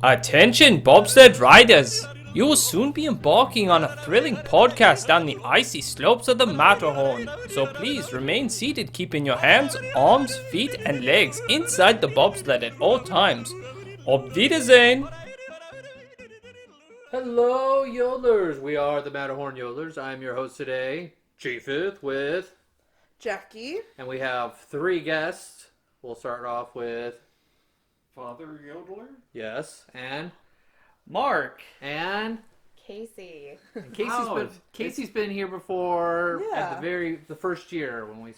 Attention, bobsled riders! You will soon be embarking on a thrilling podcast down the icy slopes of the Matterhorn. So please remain seated, keeping your hands, arms, feet, and legs inside the bobsled at all times. Auf Wiedersehen! Hello, Yodelers! We are the Matterhorn Yodelers. I'm your host today, Chiefith, with Jackie. and we have three guests. We'll start off with Father Yodeler? yes, and Mark! Casey. Casey's been here before at Yeah. the first year when we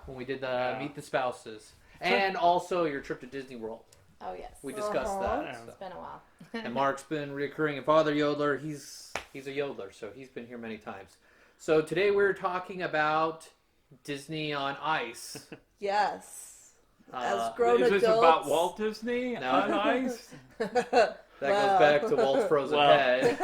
when we did the Meet the Spouses, and also your trip to Disney World. Oh, yes. We discussed that. It's been a while. And Mark's been reoccurring, and Father Yodeler, he's a Yodeler, so he's been here many times. So today we're talking about Disney on Ice. Yes. As grown Is adults. this about Walt Disney No. on ice? That goes back to Walt's frozen head.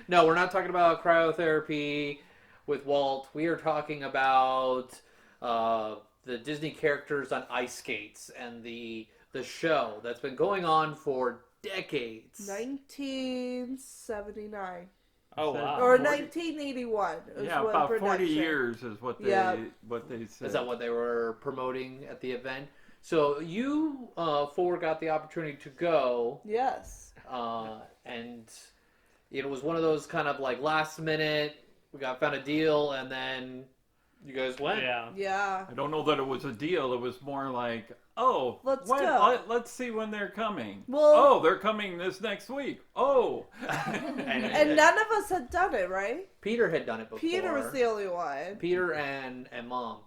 No, we're not talking about cryotherapy with Walt. We are talking about the Disney characters on ice skates and the show that's been going on for decades. 1979. Oh wow. Or 1981. Is Yeah, what about 40 production. years is what they said. Is that what they were promoting at the event? So you four got the opportunity to go, Yes. and it was one of those kind of like last minute. We found a deal, and then you guys went. Yeah. I don't know that it was a deal. It was more like, oh, Let's go. let's see when they're coming. Well- oh, they're coming this next week. Oh. And none of us had done it, right? Peter had done it before. Peter was the only one. Peter and Mom,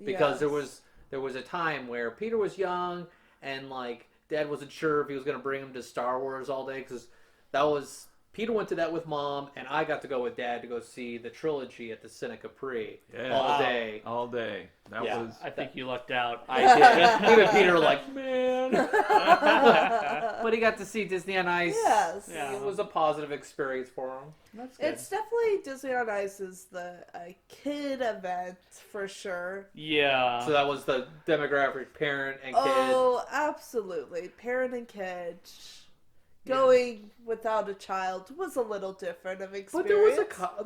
because Yes. there was a time where Peter was young and like Dad wasn't sure if he was going to bring him to Star Wars all day because Peter went to that with Mom, and I got to go with Dad to go see the trilogy at the Cine Capri all day. All day. That Yeah. was. I think you lucked out. I did. Even Peter like, man. But he got to see Disney on Ice. Yes. Yeah. It was a positive experience for him. That's good. It's definitely Disney on Ice is the kid event for sure. Yeah. So that was the demographic, parent and kid. Oh, absolutely. Parent and kid. Going without a child was a little different of experience. But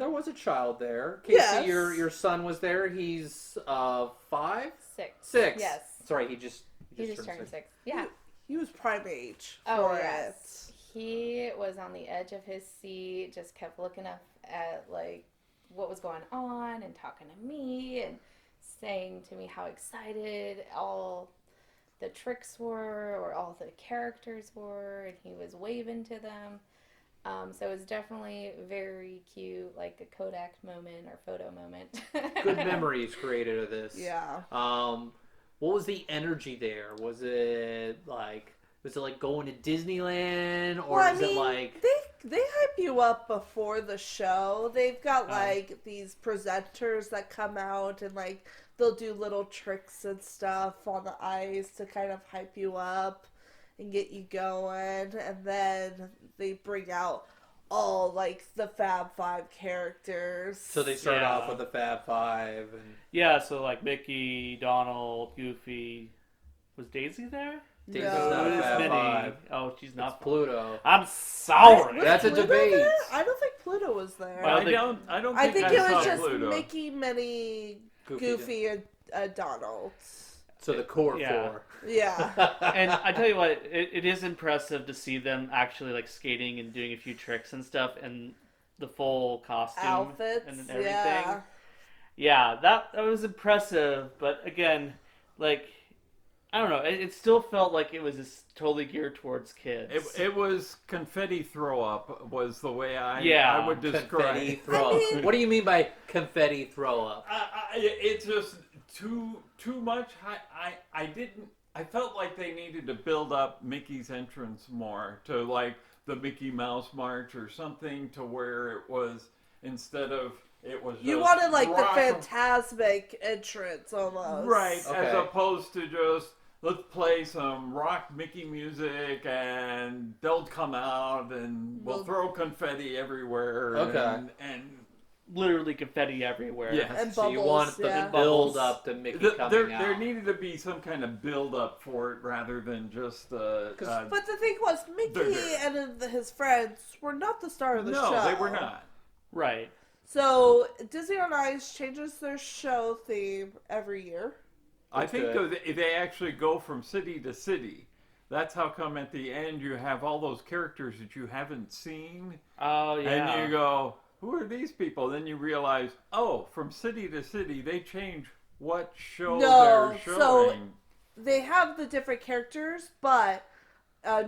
there was a child there. Casey, Yes. your son was there. He's 5, 6. 6. Yes. Sorry, he just Turned 6. Yeah. He was prime age Oh, for yes. He was on the edge of his seat, just kept looking up at, like, what was going on and talking to me and saying to me how excited all the tricks were or all the characters were, and he was waving to them. So it was definitely very cute, like a Kodak moment or photo moment. good memories created of this. it. Yeah. What was the energy there? Was it like going to Disneyland, or Well, is it like they hype you up before the show. They've got like these presenters that come out and like they'll do little tricks and stuff on the ice to kind of hype you up and get you going, and then they bring out all like the Fab Five characters. so they start Yeah. off with the Fab Five and Yeah, so like Mickey, Donald, Goofy. Was Daisy there? Daisy's No. not a Who's Fab Minnie? Five. Oh, she's It's not. Pluto. I'm sorry. Was That's a Pluto debate. there? I don't think Pluto was there. Well, I don't I think it was saw just Pluto. Mickey, Minnie, Goofy, and Donald. So the core Yeah. 4. Yeah. And I tell you what, it is impressive to see them actually like skating and doing a few tricks and stuff, and the full costume Outfits. and everything. Yeah. Yeah, that was impressive, but again, like I don't know, it still felt like it was just totally geared towards kids. It was confetti throw up was the way I would describe Confetti it. throw up. What do you mean by confetti throw up? It's just too much. I felt like they needed to build up Mickey's entrance more to like the Mickey Mouse March or something, to where it was instead of it was. You just wanted like the rock- Fantasmic entrance almost. right, Okay. as opposed to just let's play some rock Mickey music and they'll come out and we'll Well- throw confetti everywhere. Okay. and literally confetti everywhere. Yes. And So you bubbles, want the yeah. build up to Mickey coming There out. needed to be some kind of build up for it rather than just But the thing was, Mickey They're- and his friends were not the star of the show. no, they were not. Right. So Disney on Ice changes their show theme every year. I That's think good. they actually go from city to city. That's how come at the end you have all those characters that you haven't seen, Oh yeah. and you go, "Who are these people?" Then you realize, oh, from city to city they change what show No, they're so- showing. They have the different characters, but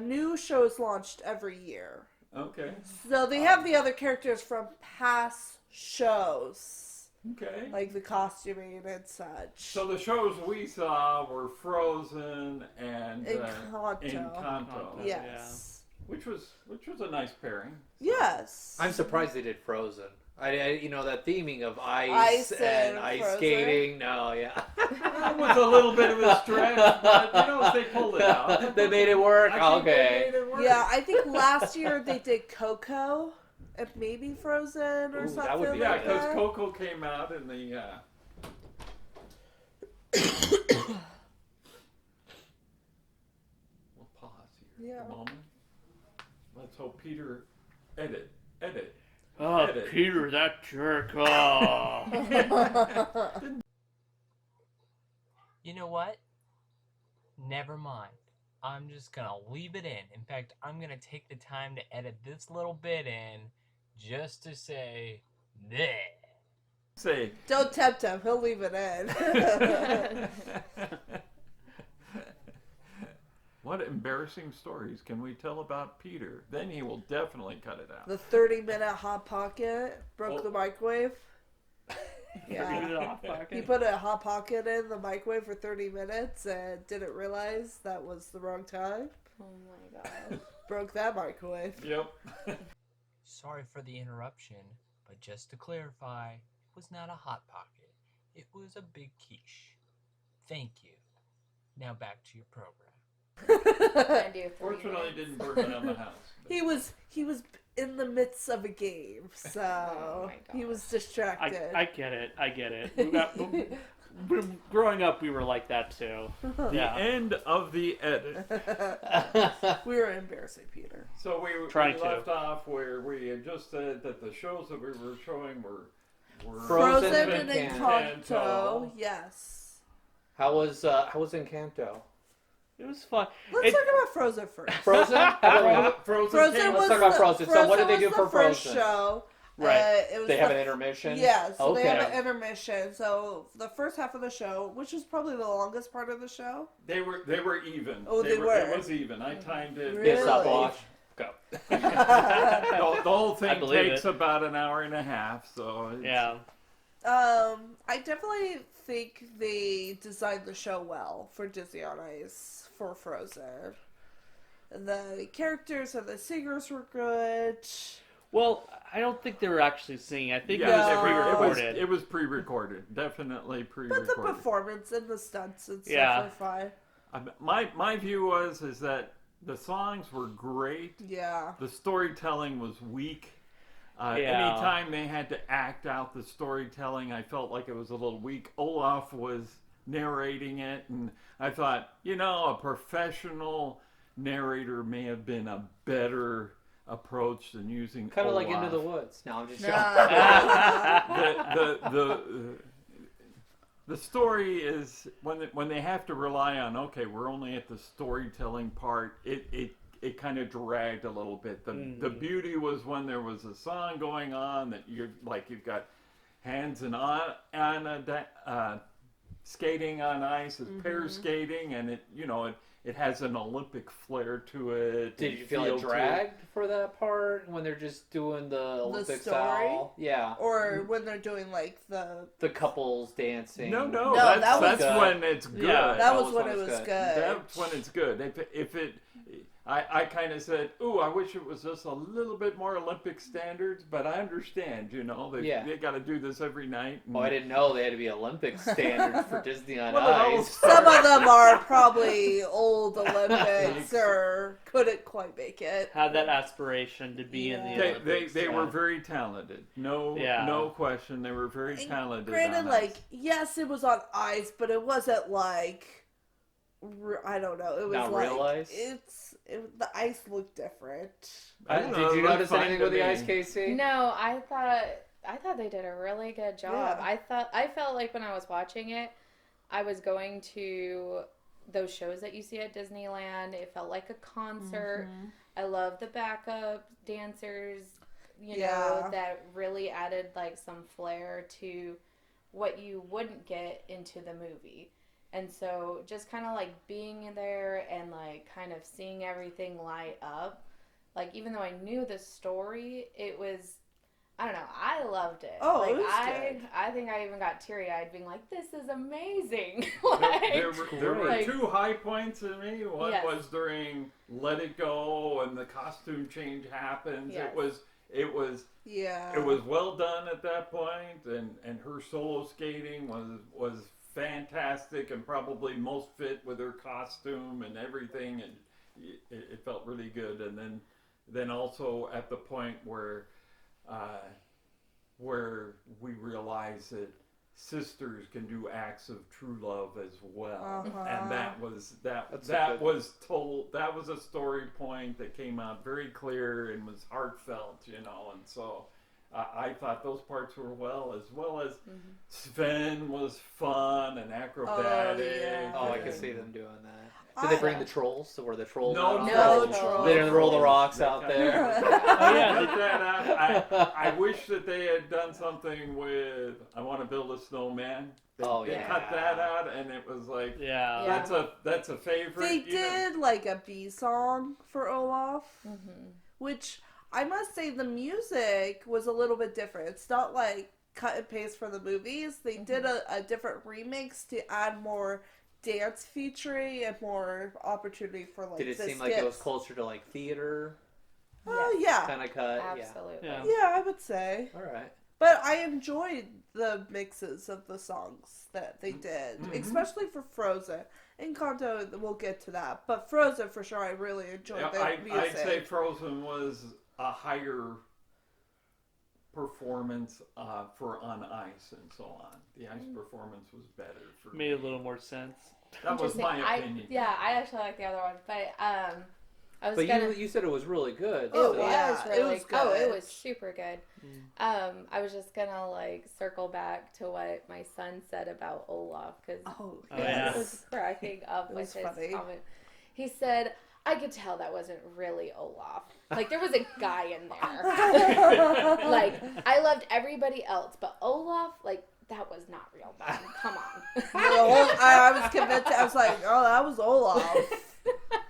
new shows launched every year. Okay, So they have the other characters from past shows, okay. like the costuming and such. So the shows we saw were Frozen and Encanto. Encanto, Yes. which was a nice pairing. Yes. I'm surprised they did Frozen. I that theming of ice Ice and and ice Frozen. skating. No, yeah. That was a little bit of a stretch, but they pulled it out. They made it work. I think they Okay. made it work. Yeah, I think last year they did Coco and maybe Frozen or Ooh, something that would be Yeah, like because that. Coco came out in the. We'll pause here Yeah. a moment. Let's hope Peter edit. Oh, Edit. Peter, that jerk. Oh. You know what? Never mind. I'm just gonna leave it in. In fact, I'm gonna take the time to edit this little bit in just to say, bleh. Say. Don't tempt him. He'll leave it in. What embarrassing stories can we tell about Peter? Then he will definitely cut it out. The 30-minute Hot Pocket broke Oh. the microwave. Get Yeah. it off, pocket. He put a Hot Pocket in the microwave for 30 minutes and didn't realize that was the wrong time. Oh my gosh. Broke that microwave. Yep. Sorry for the interruption, but just to clarify, it was not a hot pocket. It was a big quiche. Thank you. Now back to your program. I do 3 Fortunately, minutes. didn't burn down the house. He was in the midst of a game, so Oh my he was gosh. distracted. I get it. I get it. Growing up, we were like that too. The Yeah. end of the edit. We were embarrassing Peter. So we Trying to. left off where we had just said that the shows that we were showing were Frozen Frozen and and Encanto. Encanto, yes. How was Encanto? It was fun. Let's talk about Frozen first. Frozen? Frozen. Frozen came- was talk about the, Frozen. So what did they do was for the first Frozen? show. Right. It was They have the an intermission? Yeah, so they have Okay. an intermission. So the first half of the show, which is probably the longest part of the show. They were even. Oh, they were. It was even. I timed it. Really? It's stopwatch. Go. The whole I thing believe takes it. about an hour and a half. So it's, Yeah. I definitely think they designed the show well for Disney on Ice for Frozen. The characters and the singers were good. Well, I don't think they were actually singing. I think Yeah, it was No. it pre-recorded. was pre-recorded. Definitely But the pre-recorded. performance and the stunts and stuff Yeah. were fine. My view is that the songs were great. Yeah. The storytelling was weak. Yeah. Anytime they had to act out the storytelling, I felt like it was a little weak. Olaf was narrating it, and I thought, a professional narrator may have been a better approach than using Kind of Olaf. like Into the Woods. No, I'm just joking. The story is when they have to rely on, okay, we're only at the storytelling part, it kind of dragged a little bit. The beauty was when there was a song going on that you've got Hands and Anna skating on ice, is pair skating, and it has an Olympic flair to it. Did you feel to it dragged for that part when they're just doing the Olympic story? style? Yeah. Or when they're doing like the The couples dancing. No, No, that was that's good. when it's good. Yeah, that was when it was good. That's when it's good. If it I kind of said, ooh, I wish it was just a little bit more Olympic standards, but I understand, they got to do this every night. And, Oh, I didn't know they had to be Olympic standards for Disney on Well, it all Ice. Some of them are probably old Olympics or couldn't quite make it. Had that aspiration to be in the Yeah. Olympics. They were very talented. No question. They were very And talented. Granted, on like, ice. yes, it was on ice, but it wasn't like, I don't know. It was Not like real ice? the ice looked different. I don't know, Did it you looked notice fine anything to with the me. ice, Casey? No, I thought they did a really good job. Yeah. I felt like when I was watching it, I was going to those shows that you see at Disneyland. It felt like a concert. I love the backup dancers, Yeah. that really added like some flair to what you wouldn't get into the movie. And so just kind of like being in there and like kind of seeing everything light up, like even though I knew the story, it was, I don't know, I loved it. Oh, like it was good. I think I even got teary-eyed being like, this is amazing. There were Like- two high points in me. One Yes. was during Let It Go and the costume change happens. Yes. It was Yeah. It was well done at that point, and her solo skating was fantastic and probably most fit with her costume and everything, and it felt really good. And then also at the point where we realized that sisters can do acts of true love as well, Uh-huh. and that was That's that was a story point that came out very clear and was heartfelt, and so I thought those parts were well as Sven was fun and acrobatic. yeah. Oh, I and- can see them doing that. Did they bring the trolls? So were the trolls? No, out? No trolls. trolls. They didn't roll the rocks out They there. Oh, yeah, Cut that out. I wish that they had done something with I Want to Build a Snowman. They yeah. cut that out, and it was like Yeah. Yeah. that's a favorite. They did like a B song for Olaf, Mhm. which I must say the music was a little bit different. It's not like cut and paste from the movies. They did a different remix to add more dance featuring and more opportunity for like Did it the seem like it was skits. closer to like theater Oh Yes. yeah, kind of cut? Absolutely. Yeah. yeah, I would say. Yeah. All right. But I enjoyed the mixes of the songs that they did, Mhm. especially for Frozen. Encanto, we'll get to that, but Frozen for sure, I really enjoyed Yeah, the music. I'd say Frozen was a higher performance for on ice and so on. The ice performance was better for Made a me. little more sense. That was Interesting. my opinion. I actually like the other one, but I was But gonna. you said it was really good. It Oh, so- was yeah, it really was Oh, it good. was super good. Mm. I was just gonna like circle back to what my son said about Olaf because Oh, Oh, yes. yeah. I was cracking up It with was his funny. comment. He said, "I could tell that wasn't really Olaf. Like there was a guy in there. Like I loved everybody else, but Olaf, like that was not real. Man. Come on." I was convinced. I was like, "Oh, that was Olaf."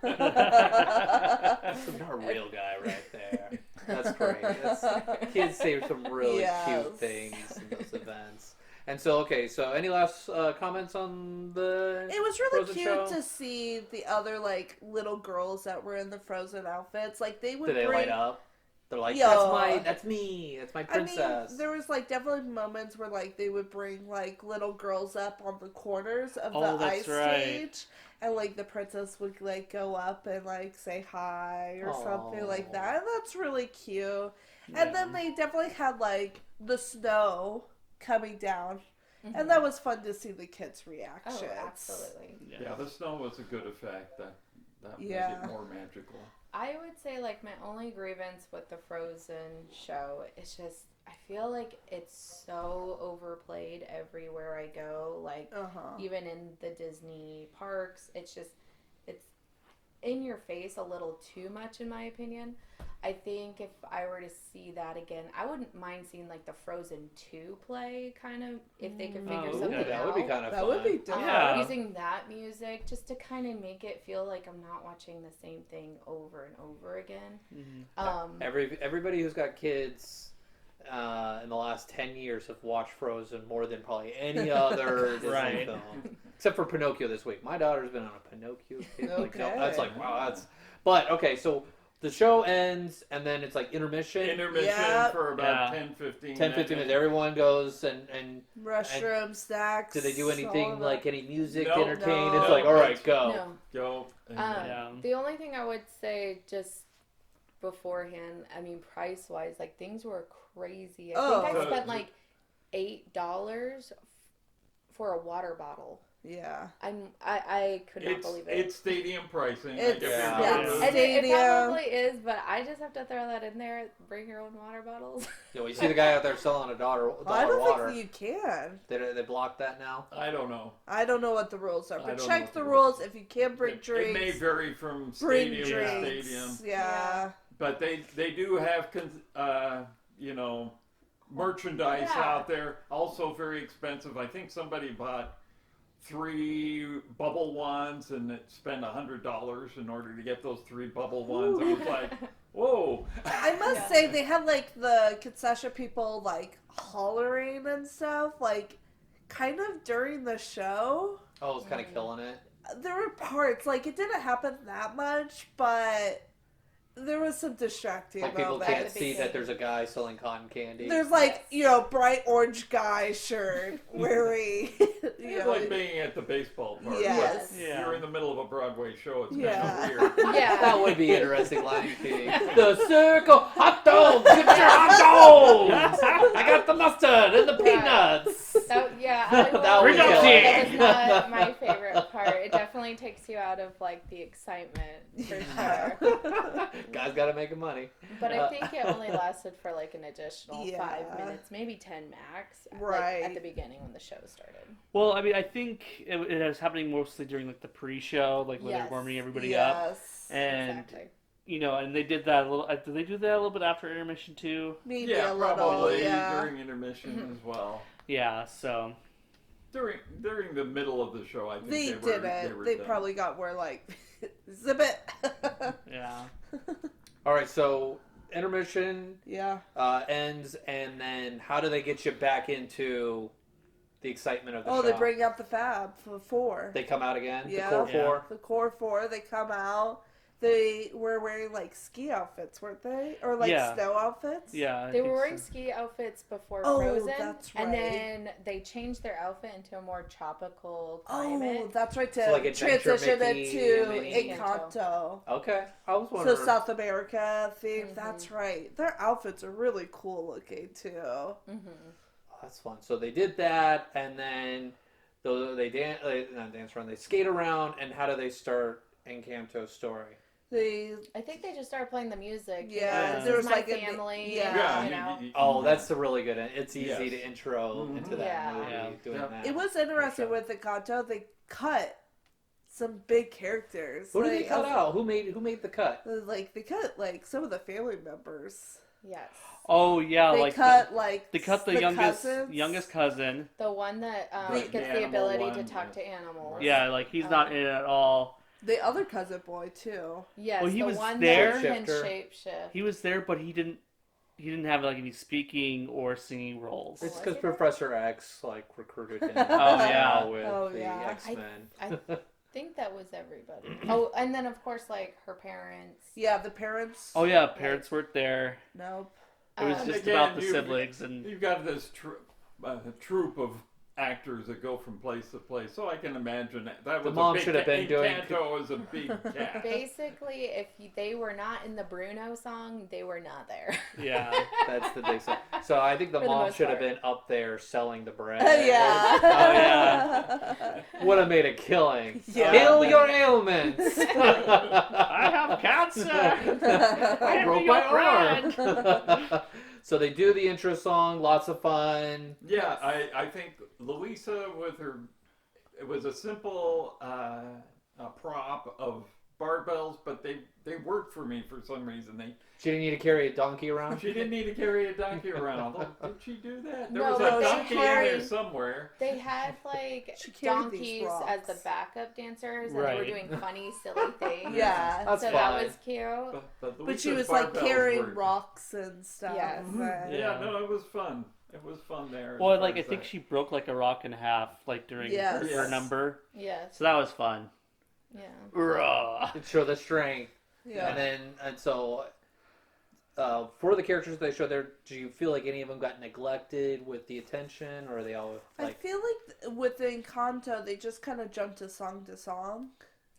That's a real guy right there. That's great. Kids say some really Yes. cute things in those events. And so, okay, so any last comments on the It was really Frozen cute show? to see the other like little girls that were in the Frozen outfits. Like they would Did they bring. light up? They're like, Yeah. that's me, that's my I princess. mean, there was like definitely moments where like they would bring like little girls up on the corners of Oh, the that's ice right. stage, and like the princess would like go up and like say hi or something like Aw. that. And that's really cute. And then they definitely had like the snow coming down, and that was fun to see the kids' reactions. Oh, absolutely. Yeah, the snow was a good effect. That made Yeah. it more magical. I would say like my only grievance with the Frozen show is just I feel like it's so overplayed everywhere I go. Like even in the Disney parks, it's in your face a little too much in my opinion. I think if I were to see that again, I wouldn't mind seeing like the Frozen 2 play kind of if they could figure Oh, something okay. that out. would be kind of That fun. would be different. Yeah. Using that music just to kind of make it feel like I'm not watching the same thing over and over again. Mhm. Um, Everybody who's got kids in the last 10 years have watched Frozen more than probably any other Disney Right. film. Except for Pinocchio this week. My daughter's been on a Pinocchio kick. Like, Okay. that's like, wow, that's... But, okay, so the show ends, and then it's like intermission. Intermission Yeah. for about Yeah. 10-15 10, 15 minutes. Everyone goes and Restroom, snacks. do they do all anything of like that. any music No. to entertain? No. It's like, all right, go. No. Go. And Yeah. The only thing I would say just beforehand, I mean, price wise, like things were crazy. I think I Oh. spent like $8 for a water bottle. Yeah. I could not it's believe it. it's stadium pricing. It's- Yeah. And it Stadium. probably is, but I just have to throw that in there. Bring your own water bottles. You know, you see the guy out there selling a dollar Well, I don't water. think you can. They blocked that now? I don't know. I don't know what the rules are, I but don't check know the what the rules. If you can't bring It drinks, may vary from bring stadium drinks. to stadium, Yeah. but they do have merchandise Yeah. out there. Also very expensive. I think somebody bought 3 bubble wands and it spent $100 in order to get those 3 bubble wands. I was like, whoa. I must say they had like the concession people like hollering and stuff, like kind of during the show. Oh, it's kind of killing it. There were parts like it didn't happen that much, but there was some distracting Like people moments. can't At the see that beginning. there's a guy selling cotton candy. There's like bright orange guy shirt wearing. It's like being at the baseball park. Yes. but Yeah. You're in the middle of a Broadway show. It's Yeah. kind of weird. Yeah. That would be interesting, Lion King. The circle hot dogs. Get your hot dogs. I got the mustard and the peanuts. I will That would admit kill that it. was not my favorite part. It definitely takes you out of like the excitement for sure. Guys got to make money. But I think it only lasted for like an additional Yeah. 5 minutes, maybe 10 max. Right. Like, at the beginning when the show started. Well, I mean, I think it was happening mostly during like the pre-show, like when they're Yes. warming everybody up, Yes. and Exactly. and they did that a little. Did they do that a little bit after intermission too? Maybe Yeah, a little. probably Yeah. during intermission as well. Yeah. So During the middle of the show, I think They they were, didn't. were They done. probably got more like zip it. yeah. All right, so intermission Yeah. ends, and then how do they get you back into the excitement of the Oh, show? they bring out the Fab Four. They come out again? Yeah. The core Yeah. four? The core four. They come out. They were wearing like ski outfits, weren't they? Or like Yeah. snow outfits. Yeah. I They think were wearing so. ski outfits before Oh, Frozen, that's and right. then they changed their outfit into a more tropical Oh, climate. that's right. To So, like, Adventure transition Mickey it and to Minnie. Encanto. Okay. I was So wondering. South America theme. Mhm. That's right. Their outfits are really cool looking too. Mm-hmm. Oh, that's fun. So they did that, and then they dance around. They skate around, and how do they start Encanto's story? They I think they just started playing the music. you Yeah, know, there this is was my like a- family. yeah. You know. Oh, that's the really good. It's easy Yes. to intro Mhm. into that Yeah. movie. Yeah. Doing Yeah. that. It was interesting sure. with Encanto. They cut some big characters. Who did they Like, cut out? Who made the cut? Like they cut like some of the family members. Yes. Oh yeah, They like cut they cut the youngest cousins. cousin. The one that The gets the animal ability one, to talk yes. to animals. Yeah, like he's not in it at all. The other cousin boy too. Yes, Well, he the was one there. that can Shapeshifter. shapeshift. He was there, but he didn't have like any speaking or singing roles. It's Was because he? Professor X recruited him. yeah. With Oh, the yeah. X-Men. I think that was everybody. Oh, and then of course like her parents. Yeah, the parents. Oh yeah, parents weren't there. Nope. It was Um, just Again, about the you've- siblings and You've got this troupe of actors that go from place to place, so I can imagine that was mom a big should have been doing- Encanto was a big cast. Basically, if they were not in the Bruno song, they were not there. yeah. That's the big thing. So I think the For the mom most should have part. been up there selling the bread. yeah. Oh, yeah. Would have made a killing. Yeah. Heal your ailments. I have cancer. I broke my arm. So they do the intro song, lots of fun. Yeah, I think Louisa with her, it was a simple prop of barbells, but they worked for me for some reason. She didn't need to carry a donkey around. She didn't need to carry a donkey around. Although, did she do that? There No, was but a they donkey in there carried- somewhere. They had like She carried donkeys these as the rocks. backup dancers, and they were Right. doing funny, silly things. Yeah. That's so fine. that was cute. But But she Louisa's was like barbells carrying were- rocks and stuff. Yes. and- Yeah, no, it was fun. It was fun there. as Well, far like I as think that. she broke like a rock in half, like during Yes. her Yes. number. Yes. So that was fun. Yeah. Rah. To show the strength. Yeah. And so for the characters they show there, do you feel like any of them got neglected with the attention, or are they all I like feel like with Encanto, they just kind of jumped to song.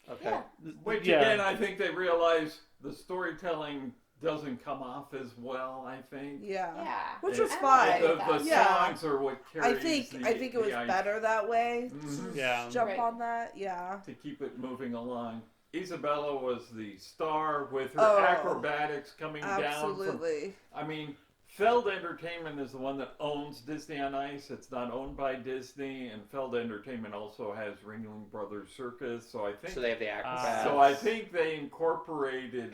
okay? Yeah. Which Yeah. again, I think they realize the storytelling doesn't come off as well. I think. Yeah. Yeah. Which And was I fine. like The Yeah. songs are what I carries. think it was better that way. Mhm. Yeah. Jump Right. on that. Yeah. To keep it moving along. Isabella was the star with her Oh. acrobatics coming down from. Absolutely. I mean, Feld Entertainment is the one that owns Disney on Ice. It's not owned by Disney, and Feld Entertainment also has Ringling Brothers Circus. So I think So they have the acrobats. So I think they incorporated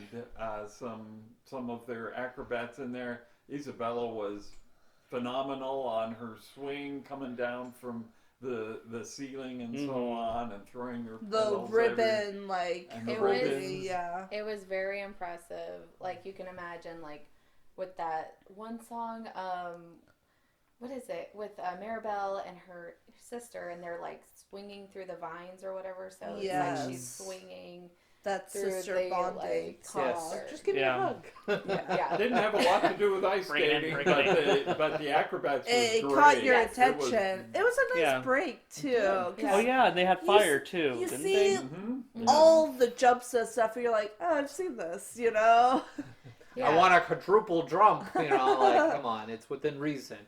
some of their acrobats in there. Isabella was phenomenal on her swing coming down from the ceiling and so Mhm. on, and throwing her The petals ribbon, like, and the It was- ribbons. yeah. It was very impressive. Like you can imagine, like with that one song, what is it with Maribel and her sister, and they're like swinging through the vines or whatever. So it's like she's Yes. swinging That through sister the bonding. like concert. Just give me Yeah. a hug. Yeah. It didn't have a lot to do with ice Bring it in, skating, bring it but the acrobats was It great. caught your Yes. attention. It was a nice Yeah. break too. Yeah. 'cause Oh yeah, and they had You fire s- too, you didn't see- they? Mhm. all the jumps and stuff, and you're like, oh, I've seen this, you know? Yeah. I want a quadruple jump. You know, like come on, it's within reason.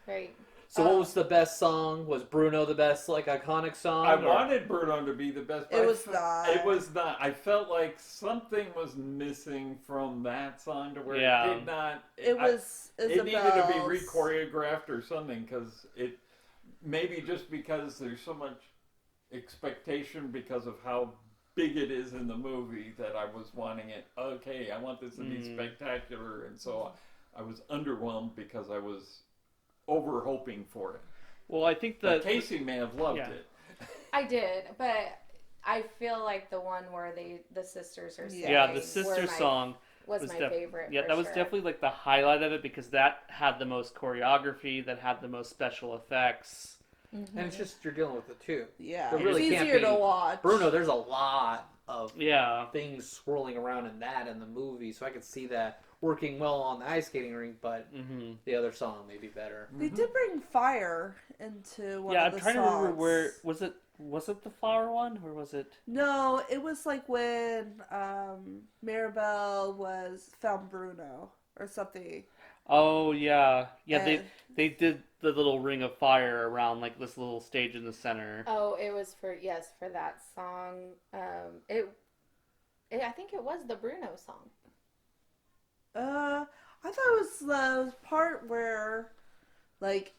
Right. So what was the best song? Was Bruno the best like iconic song? I or- wanted Bruno to be the best. But It I was fe- not. It was not. I felt like something was missing from that song to where Yeah. it did not. It was It needed to be Isabel's. re-choreographed or something, because it maybe just because there's so much expectation because of how big it is in the movie that I was wanting it. Okay, I want this to be spectacular, and so I was underwhelmed because I was over hoping for it. Well, I think But that Casey may have loved yeah. it. I did, but I feel like the one where the sisters are singing. yeah, the sister song was my def- favorite. Yeah, for that was sure. definitely like the highlight of it because that had the most choreography, that had the most special effects. And it's just you're dealing with it too. Yeah, There it's really can't easier to be- watch. Bruno, there's a lot of Yeah. things swirling around in that in the movie, so I could see that working well on the ice skating rink, but hmm the other song may be better. They did bring fire into one Yeah, of I'm the trying songs. to remember where was it. Was it the flower one or was it? No, it was like when Maribel found Bruno or something. Oh yeah, yeah. And- They did the little ring of fire around like this little stage in the center. Oh, it was for that song. I think it was the Bruno song. I thought it was the part where, like,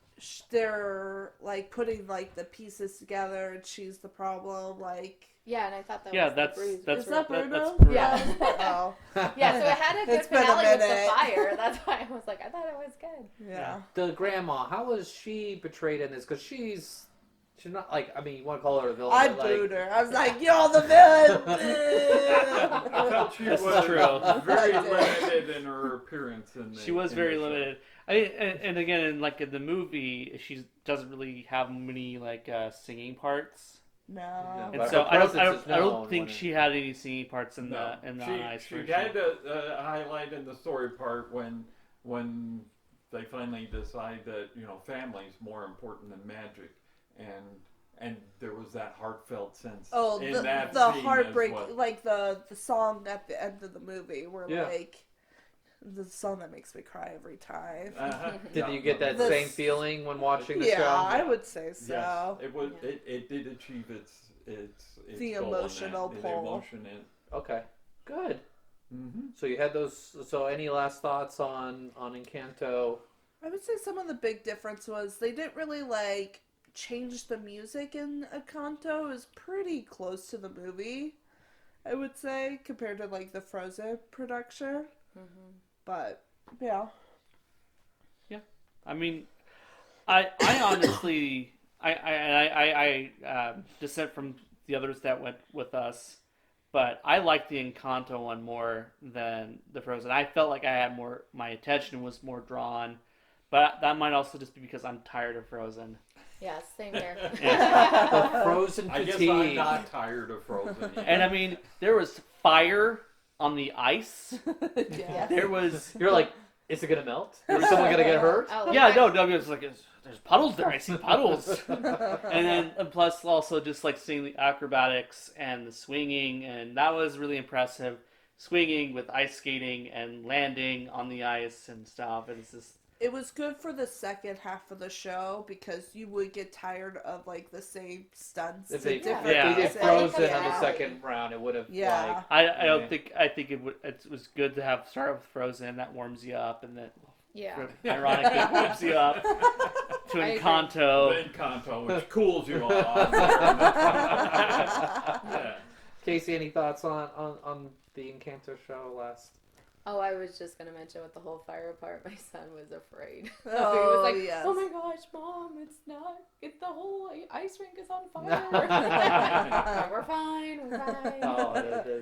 they're like putting like the pieces together, and she's the problem. Like, Yeah, and I thought that Yeah, was that's the Bruce. that's is that Bruno? that's Bruno. Yeah. Oh, Yeah, so it had a good It's been a finale with the minute. fire. That's why I was like, I thought it was good. yeah. The grandma, how was she portrayed in this? Because she's not like, I mean, you want to call her a villain. I but, like, booed her. I was like, "You're the villain." I felt she This is was true. very I did. limited in her appearance. She was very limited. And again, in the movie, she doesn't really have many like singing parts, No. Yeah, and but so her I don't presence is known think when she had any singing parts in No, the ice she version. had to highlight in the story part when they finally decide that family's more important than magic, and there was that heartfelt sense. Oh, in the that the scene heartbreak, as well. like the song at the end of the movie, where Yeah. like the song that makes me cry every time. Uh-huh. Did Yeah, you get that The- same feeling when watching the Yeah, show? I would say so. Yes, it was. Yeah. It did achieve its The goal in emotional that, pull. The emotion in. Okay, good. Mm-hmm. So you had those. So any last thoughts on Encanto? I would say some of the big difference was they didn't really like change the music in Encanto. It was pretty close to the movie. I would say, compared to like the Frozen production. Mm-hmm. But yeah. I mean, I honestly, I dissent from the others that went with us, but I liked the Encanto one more than the Frozen. I felt like I had more, my attention was more drawn, but that might also just be because I'm tired of Frozen. Yeah, same here. The Frozen I fatigue. guess I'm not tired of Frozen. Yet. And I mean, there was fire on the ice. Yeah. There was, You're like, is it gonna melt? Is someone gonna get hurt? Oh, yeah, no, it's like there's puddles there. I see puddles. And then plus also just like seeing the acrobatics and the swinging, and that was really impressive. Swinging with ice skating and landing on the ice and stuff. It's just It was good for the second half of the show because you would get tired of like the same stunts. If and they, different Yeah. if they did things. Frozen on the Yeah. second round, it would have Yeah. I Yeah. don't think it was good to have start with Frozen, that warms you up, and then Yeah. ironically warms you up to I agree. Encanto. The Encanto, which cools you off. Yeah. Casey, any thoughts on the Encanto show last? Oh, I was just gonna mention with the whole fire part. My son was afraid. Oh, he was like, yes. "Oh my gosh, Mom, it's not. The whole ice rink is on fire." We're fine. We're fine. Oh,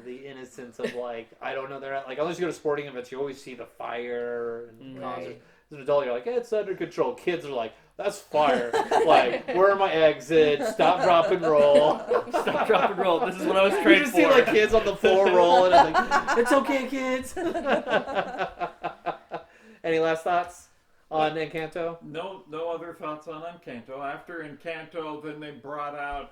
the innocence of like, I don't know, they're not, like, unless you go to sporting events, you always see the fire and Right. concerts. As an adult, you're like, it's under control. Kids are like, that's fire. Like, where are my exits? Stop, drop, and roll. Stop, drop, and roll. This is what I was You trained just for. see like kids on the floor rolling. And like, it's okay, kids. Any last thoughts on Encanto? No other thoughts on Encanto. After Encanto, then they brought out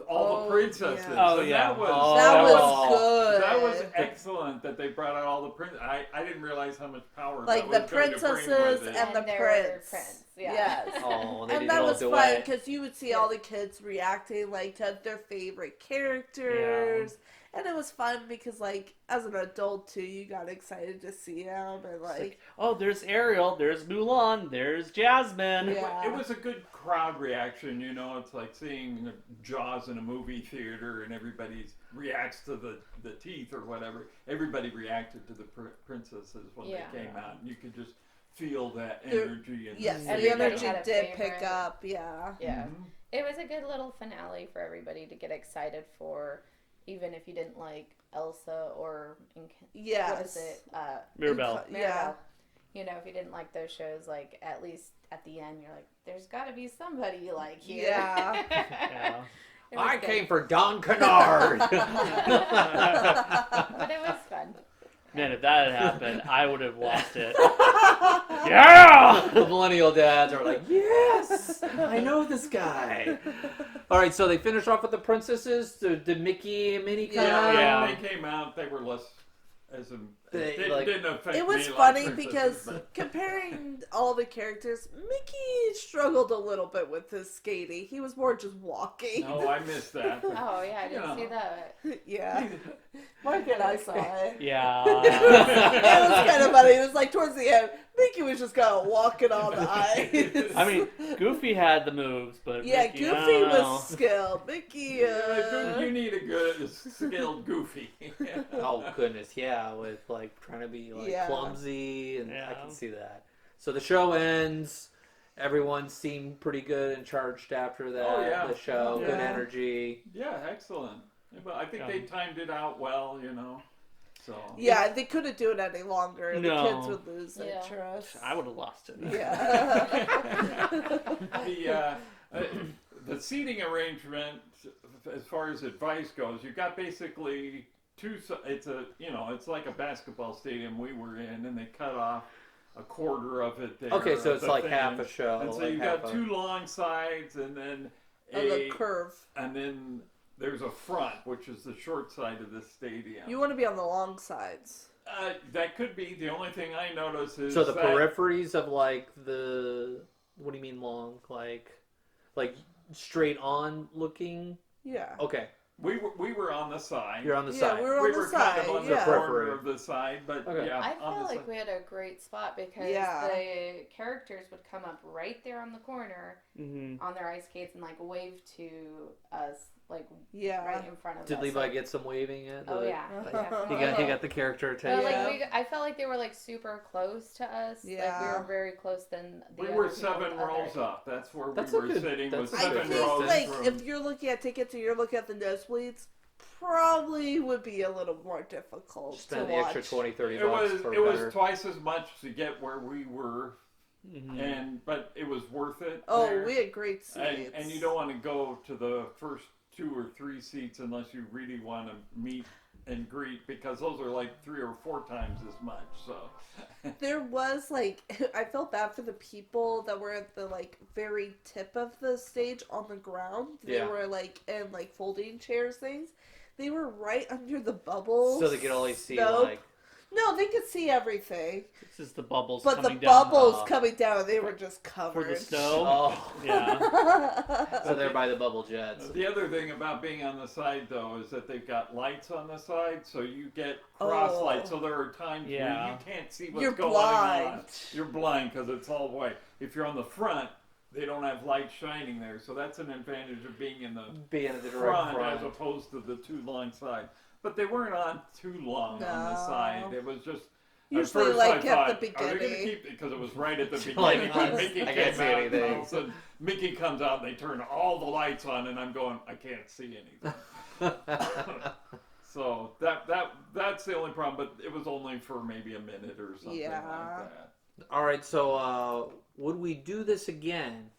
all Oh, the princesses. yeah. Oh, And yeah. that was That was good. that was excellent that they brought out all the princes. I didn't realize how much power Like that the was going to bring princesses with it. and the their prince. Yeah. Yes. Oh, they And did that all was do fun it. because you would see all the kids reacting like to their favorite characters, and it was fun because like as an adult too, you got excited to see them and It's like like, oh, there's Ariel, there's Mulan, there's Jasmine. Yeah. It was a good crowd reaction, you know. It's like seeing Jaws in a movie theater, and everybody reacts to the teeth or whatever. Everybody reacted to the princesses when Yeah. they came out, and you could just feel that There- energy. And yes, the Everybody energy had a did pick favorite. up. Yeah. Yeah. Mhm. It was a good little finale for everybody to get excited for, even if you didn't like Elsa or Yes. what is it? Mirabelle. Yeah. You know, if you didn't like those shows, like at least at the end, you're like, there's got to be somebody you like here. Yeah. Yeah. It was I good. came for Don Kennard. But it was fun. Man, if that had happened, I would have lost it. Yeah! The millennial dads are like, yes, I know this guy. All right, so they finished off with the princesses. Did Mickey and Minnie come Yeah. out? Yeah. When they came out, they were less as a. They, It like- didn't affect It was me like funny princesses, because but- comparing all the characters, Mickey struggled a little bit with his skating. He was more just walking. No, I missed that. Oh, yeah, I didn't Yeah. see that. Yeah. Mark and I saw it. Yeah. It was kind of funny. It was like towards the end, Mickey was just kind of walking on the ice. I mean, Goofy had the moves, but yeah, Mickey, I Goofy don't know. was skilled. Mickey, You need a good, skilled Goofy. Oh goodness, yeah, with like trying to be like Yeah. clumsy, and I Yeah. can see that. So the show ends. Everyone seemed pretty good and charged after that. Oh, yeah. The show, good Yeah. energy. Yeah, excellent. But I think Yeah. they timed it out well, you know. So yeah, they couldn't do it any longer. The No. kids would lose Yeah. interest. I would have lost it. Yeah. the seating arrangement, as far as advice goes, you got basically it's like a basketball stadium we were in, and they cut off a quarter of it there. Okay, so of it's the like thing. half a show. And so like you half got a- two long sides, and then On the curve. and then there's a front, which is the short side of the stadium. You want to be on the long sides. That could be. The only thing I notice is So the that peripheries of like the what do you mean long? Like straight on looking? Yeah. Okay, we were on the side. you're on the Yeah, side. we were on We the were side. kind of on the Yeah. corner Periphery. of the side, but Okay. yeah, I on felt the like side. we had a great spot because Yeah. the characters would come up right there on the corner Mm-hmm. on their ice skates and like wave to us like Yeah. right in front of Did us. Levi like, get some waving at? Oh the- yeah. He got the character But, attention. like Yeah. I felt like they were like super close to us. Like we Yeah. were very close than the We other were people 7 with other- rows up. That's where That's we a were good- sitting that's with a I good 7 think rows. like from, if you're looking at tickets or you're looking at the nosebleeds, probably would be a little more difficult Spend to the watch. extra 20-30 it bucks was for it was better. twice as much to get where we were, Mhm. but it was worth it. Oh, there. we had great seats. and you don't want to go to the first 2 or 3 seats unless you really want to meet and greet, because those are like 3 or 4 times as much. So There was like I felt bad for the people that were at the like very tip of the stage on the ground. They Yeah. were like in like folding chairs things. They were right under the bubbles. So they could only see Nope. like No, they could see everything. It's just the bubbles But the coming down. bubbles coming down, they were just covered. For the snow? oh, Yeah. so they're by the bubble jets. the other thing about being on the side, though, is that they've got lights on the side, so you get cross Oh. lights. So there are times where Yeah. you can't see what's You're going blind. on. You're blind because it's all white. If you're on the front, they don't have light shining there, so that's an advantage of being in the Being in the direct front as front. opposed to the 2 long side. But they weren't on too long on the No. side. It was just. Usually, at first like, I at thought, the are they going to beginning. keep it? Because it was right at the Like, beginning when Mickey I came can't see out. anything. And all of a sudden, Mickey comes out and they turn all the lights on, and I'm going, I can't see anything. So that's the only problem. But it was only for maybe a minute or something Yeah. like that. All right, so would we do this again?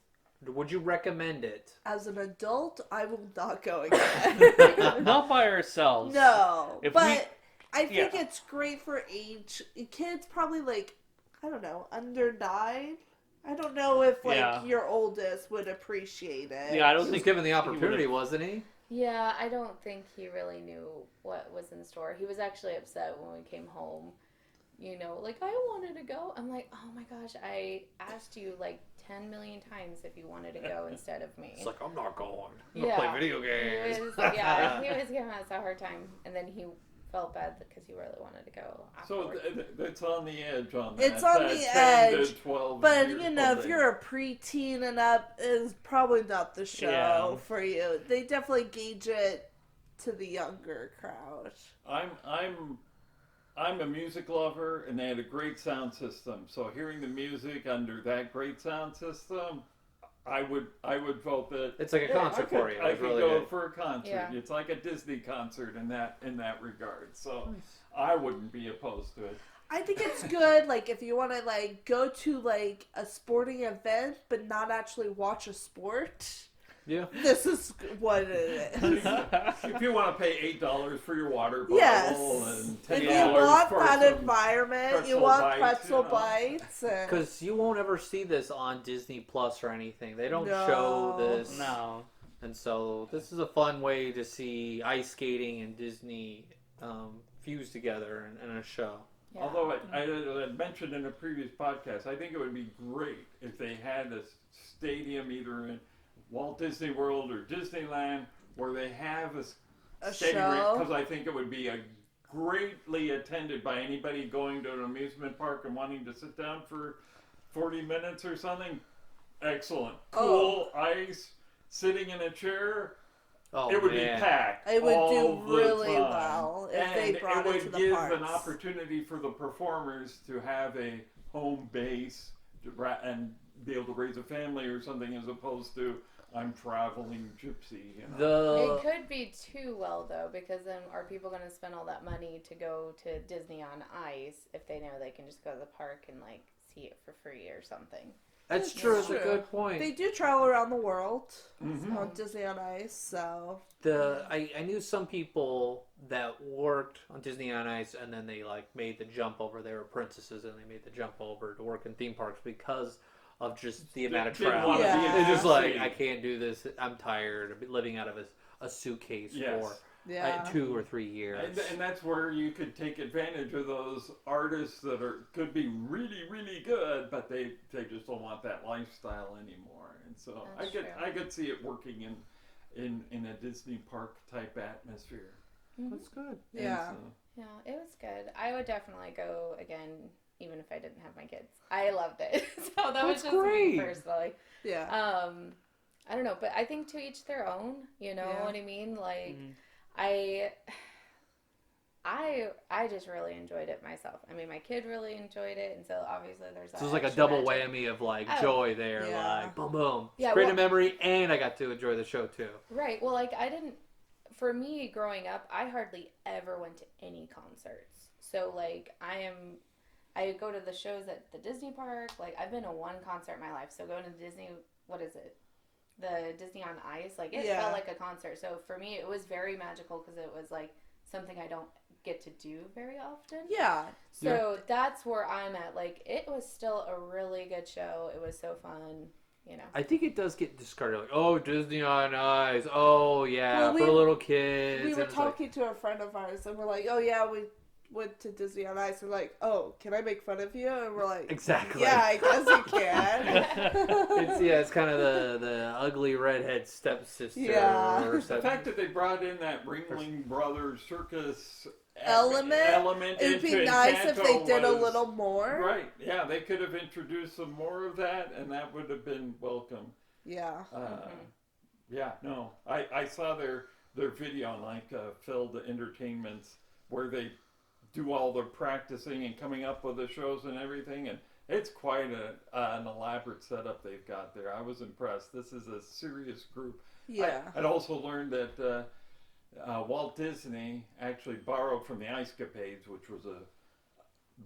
Would you recommend it? As an adult, I will not go again. Not by ourselves. No, If but I think yeah. it's great for age kids. Probably like I don't know, under 9. I don't know if like Yeah. your oldest would appreciate it. Yeah, I don't He was think given the would've- opportunity, wasn't he? Yeah, I don't think he really knew what was in store. He was actually upset when we came home. You know, like, I wanted to go. I'm like, oh my gosh, I asked you like 10 million times if you wanted to go instead of me. It's like, I'm not going. I'm Yeah. gonna play video games. He was giving us a hard time. And then he felt bad because he really wanted to go So afterwards. it's on the edge on that. It's on that the 10 to edge, 12 But year you know, if thing. you're a preteen and up, is probably not the show Yeah. for you. They definitely gauge it to the younger crowd. I'm a music lover, and they had a great sound system. So hearing the music under that great sound system, I would vote that It's like a concert for you. I It's could really go good. for a concert. Yeah. It's like a Disney concert in that regard. So I wouldn't be opposed to it. I think it's good, like, if you want to, like, go to, like, a sporting event, but not actually watch a sport. Yeah. This is what it is. If you want to pay $8 for your water bottle Yes. and If $10 you want for that some environment, you pretzel want bites, pretzel you know. bites. And... Because you won't ever see this on Disney Plus or anything. They don't No. show this. No. And so this is a fun way to see ice skating and Disney fused together in a show. Yeah. Although I had mentioned in a previous podcast, I think it would be great if they had a stadium either in Walt Disney World or Disneyland where they have A stadium, show? because I think it would be greatly attended by anybody going to an amusement park and wanting to sit down for 40 minutes or something. Excellent. Cool ice, sitting in a chair. Oh, It would man. be packed. It would all do the really time. well if and they brought it would to the give parks. an opportunity for the performers to have a home base and be able to raise a family or something, as opposed to I'm traveling gypsy. You know? It could be too well though, because then are people going to spend all that money to go to Disney on Ice if they know they can just go to the park and like see it for free or something? That's That's true. It's a true. good point. They do travel around the world Mhm. on Disney on Ice, so I knew some people that worked on Disney on Ice and then they like made the jump over. They were princesses and they made the jump over to work in theme parks because of just the amount of Didn't travel. wanna be in They're just the like, city. I can't do this. I'm tired of living out of a suitcase Yes. for yeah. 2 or 3 years. And that's where you could take advantage of those artists that could be really, really good, but they just don't want that lifestyle anymore. And so That's I true. could see it working in a Disney park type atmosphere. That's good. And Yeah. so- Yeah, it was good. I would definitely go again, even if I didn't have my kids. I loved it. So that was That's just great. me personally. Yeah. I don't know, but I think to each their own. You know Yeah. what I mean? Like, Mhm. I just really enjoyed it myself. I mean, my kid really enjoyed it, and so obviously there's that. So it's like a extra double magic. whammy of like Oh, joy there, yeah. like boom, boom. Yeah, Create a well- memory, and I got to enjoy the show too. Right. Well, like I didn't. For me, growing up, I hardly ever went to any concerts. So like I go to the shows at the Disney park. Like I've been to one concert in my life. So going to Disney, what is it? The Disney on Ice. Like it Yeah. felt like a concert. So for me, it was very magical because it was like something I don't get to do very often. Yeah. So that's where I'm at. Like it was still a really good show. It was so fun. You know. I think it does get discarded. Like, oh, Disney on Ice. Oh, yeah, Well, for we- little kids. We And were it's like- talking to a friend of ours, and we're like, "Oh yeah, we went to Disney on Ice." We're like, "Oh, can I make fun of you?" And we're like, Exactly. "Yeah, I guess you can." it's kind of the ugly redhead stepsister. Yeah. Or The fact that they brought in that Ringling Brothers circus Element? It'd be into nice if they Encanto did a was- little more. Right, yeah, they could have introduced some more of that, and that would have been welcome. Yeah. Yeah, no, I saw their video on like Filled Entertainments where they do all the practicing and coming up with the shows and everything, and it's quite an elaborate setup they've got there. I was impressed. This is a serious group. Yeah. I'd also learned that Walt Disney actually borrowed from the Ice Capades, which was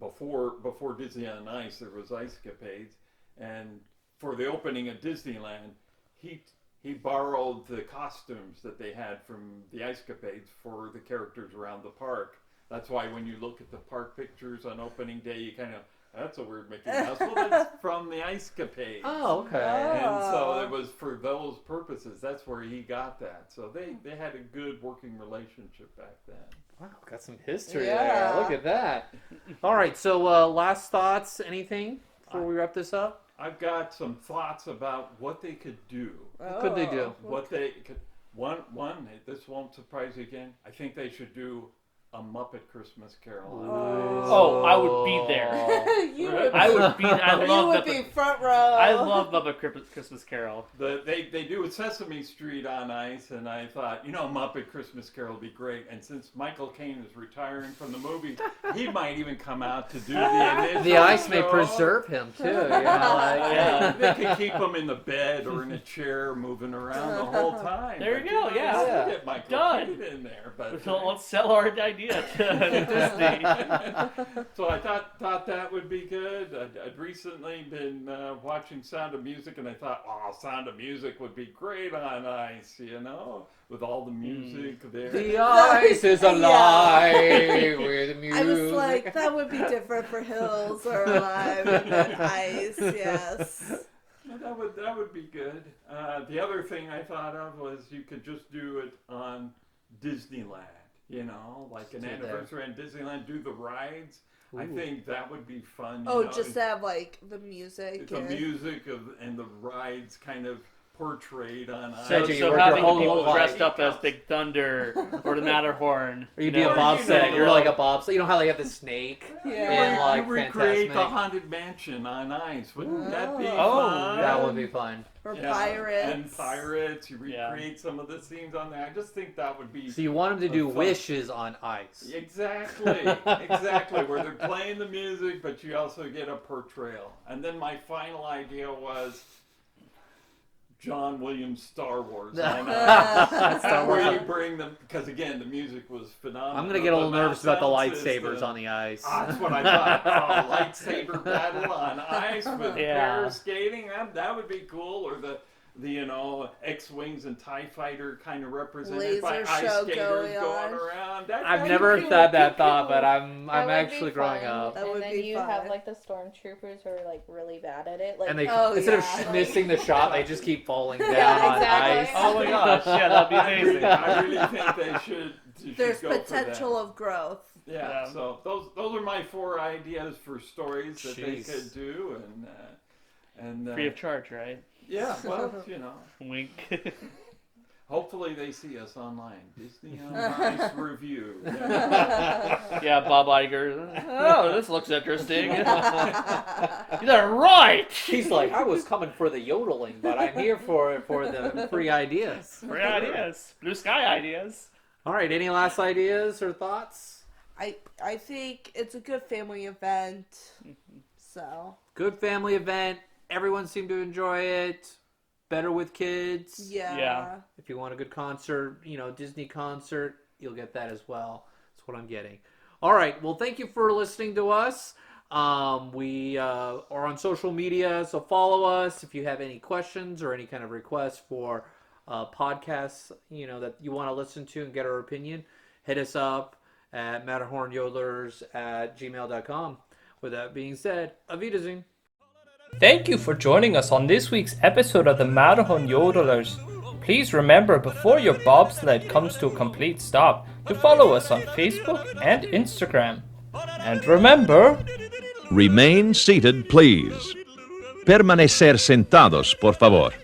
before Disney on Ice, there was Ice Capades, and for the opening of Disneyland, he borrowed the costumes that they had from the Ice Capades for the characters around the park. That's why when you look at the park pictures on opening day, you kind of, that's a weird Mickey Mouse. Well, that's from the Ice Capades. Oh, okay. And so Oh. it was for those purposes. That's where he got that. So they had a good working relationship back then. Wow, got some history Yeah. there. Look at that. All right, so last thoughts, anything before we wrap this up? I've got some thoughts about what they could do. What could they do? What they could. One. This won't surprise you again. I think they should do a Muppet Christmas Carol. Oh, I would be there. You Right. would. I would be. I You love would Muppet. be front row. I love Muppet Christmas Carol. They do a Sesame Street on Ice, and I thought, Muppet Christmas Carol would be great. And since Michael Caine is retiring from the movie, he might even come out to do the initial The ice may show. preserve him too. Yeah, They could keep him in the bed or in a chair, moving around the whole time. There But, you go, yeah. let's get Michael Done. Caine in there. But So let's sell our idea to Disney. so I thought that would be good. I'd recently been watching Sound of Music, and I thought, Sound of Music would be great on Ice, with all the music there. the ice is alive with music. I was like, that would be different for Hills or Alive and then Ice. Yes. That would be good. The other thing I thought of was you could just do it on Disneyland. Like an do it there. anniversary on Disneyland, do the rides. I Ooh. think that would be fun. Oh, just to have like the music. the and- music and the rides kind of portrayed on So, Imagine you so work having your whole people life. dressed up as Big Thunder or the Matterhorn. Or you'd be a Or, bobsled. you You're know, like a bobsled. You know how they have the snake? Yeah. in, like, you recreate the Fantasmic? Haunted Mansion on Ice. Wouldn't that be Oh, fun? That would be fun. Or Yeah, Pirates. And Pirates. You Yeah. recreate some of the scenes on there. I just think that would be... So you want them to do Fun. wishes on ice. Exactly, where they're playing the music, but you also get a portrayal. And then my final idea was John Williams' Star Wars. Star Wars. Where you bring them, because again, the music was phenomenal. I'm gonna get a little The nervous about the sound lightsabers system. on the ice. That's what I thought. Lightsaber battle on ice with Yeah. pair skating. That would be cool. Or the X-wings and TIE fighter kind of represented by Laser ice show skaters going going on. around. I've never had that thought, but I'm That would be actually growing fun. up. That would and then be you fun. have like the stormtroopers who are like really bad at it. Like, And they Oh, instead yeah. of missing the shot, they just keep falling down Yeah, on exactly. ice. Oh my gosh, yeah, that'd be amazing. I really think they should There's go for potential that. of growth. Yeah, so those are my 4 ideas for stories that they Jeez. could do, and Free of charge, right? yeah, well, Wink. Hopefully they see us online. Disney on Ice review. Yeah, Bob Iger. Oh, this looks interesting. They're right. He's like, I was coming for the yodeling, but I'm here for the free ideas. Great ideas. Blue sky ideas. All right, any last ideas or thoughts? I think it's a good family event. So Good family event. Everyone seemed to enjoy it. Better with kids. yeah. If you want a good concert, Disney concert, you'll get that as well. That's what I'm getting. All right. Well, thank you for listening to us. We are on social media, so follow us. If you have any questions or any kind of requests for podcasts, that you want to listen to and get our opinion, hit us up at MatterhornYodlers@gmail.com. With that being said, Auf Wiedersehen. Thank you for joining us on this week's episode of the Matterhorn Yodelers. Please remember, before your bobsled comes to a complete stop, to follow us on Facebook and Instagram. And remember, Remain seated, please. Permanecer sentados, por favor.